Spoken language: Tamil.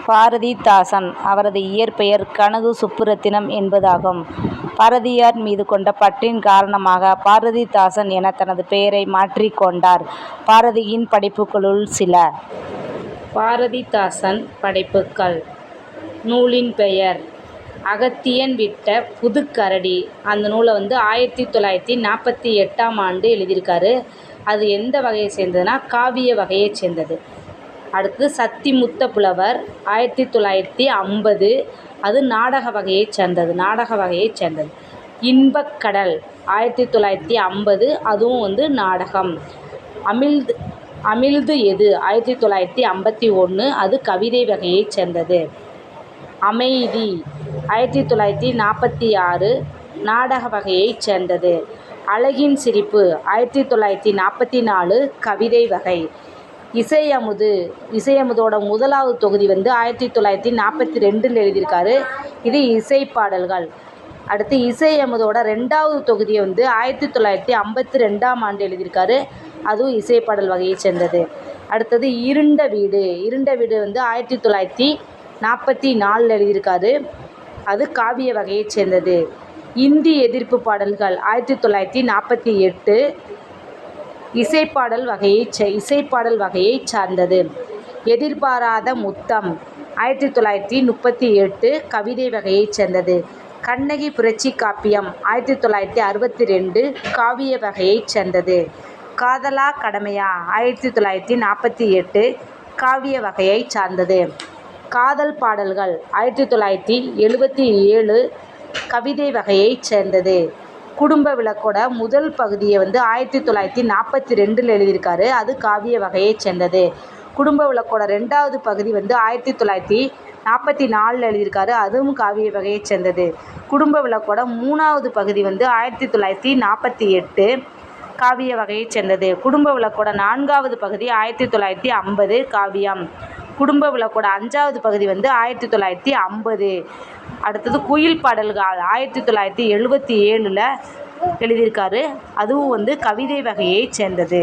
பாரதிதாசன். அவரது இயற்பெயர் கனகு சுப்புரத்தினம் என்பதாகும். பாரதியார் மீது கொண்ட பற்றின் காரணமாக பாரதிதாசன் என தனது பெயரை மாற்றிக் கொண்டார். பாரதியின் படைப்புகளுள் சில. பாரதிதாசன் படைப்புகள். நூலின் பெயர் அகத்தியன் விட்ட புதுக்கரடி. அந்த நூலை 1948 எழுதியிருக்காரு. அது எந்த வகையை சேர்ந்ததுன்னா காவிய வகையை சேர்ந்தது. அடுத்து சத்திமுத்த புலவர் 1950, அது நாடக வகையை சேர்ந்தது. இன்பக்கடல் 1950, அதுவும் நாடகம். அமிழ்து எது 1951, அது கவிதை வகையை சேர்ந்தது. அமைதி 1946, நாடக வகையை சேர்ந்தது. அழகின் சிரிப்பு 1944, கவிதை வகை. இசையமுதோட முதலாவது தொகுதி 1942 எழுதியிருக்காரு. இது இசைப்பாடல்கள். அடுத்து இசையமுதோட 2வது தொகுதியை 1952 எழுதியிருக்காரு. அதுவும் இசைப்பாடல் வகையை சேர்ந்தது. அடுத்தது இருண்ட வீடு 1944 எழுதியிருக்காரு. அது காவிய வகையை சேர்ந்தது. இந்தி எதிர்ப்பு பாடல்கள் 1948, இசைப்பாடல் வகையை சார்ந்தது. எதிர்பாராத முத்தம் 1938, கவிதை வகையை சேர்ந்தது. கண்ணகி புரட்சி காப்பியம் 1962, காவிய வகையை சேர்ந்தது. காதலா கடமையா 1948, காவிய வகையை சார்ந்தது. காதல் பாடல்கள் 1977, கவிதை வகையை சேர்ந்தது. குடும்ப விளக்கோட முதல் பகுதியை 1942 எழுதியிருக்காரு. அது காவிய வகையை சேர்ந்தது. குடும்ப விளக்கோட 2வது பகுதி 1944 எழுதியிருக்காரு. அதுவும் காவிய வகையை சேர்ந்தது. குடும்ப விளக்கோட 3வது பகுதி 1948, காவிய வகையை சேர்ந்தது. குடும்ப விளக்கோட 4வது பகுதி 1950, காவியம். குடும்ப விளக்கோட 5வது பகுதி 1950. அடுத்தது குயில் பாடல்கள் 1977 எழுதியிருக்காரு. அதுவும் கவிதை வகையை சேர்ந்தது.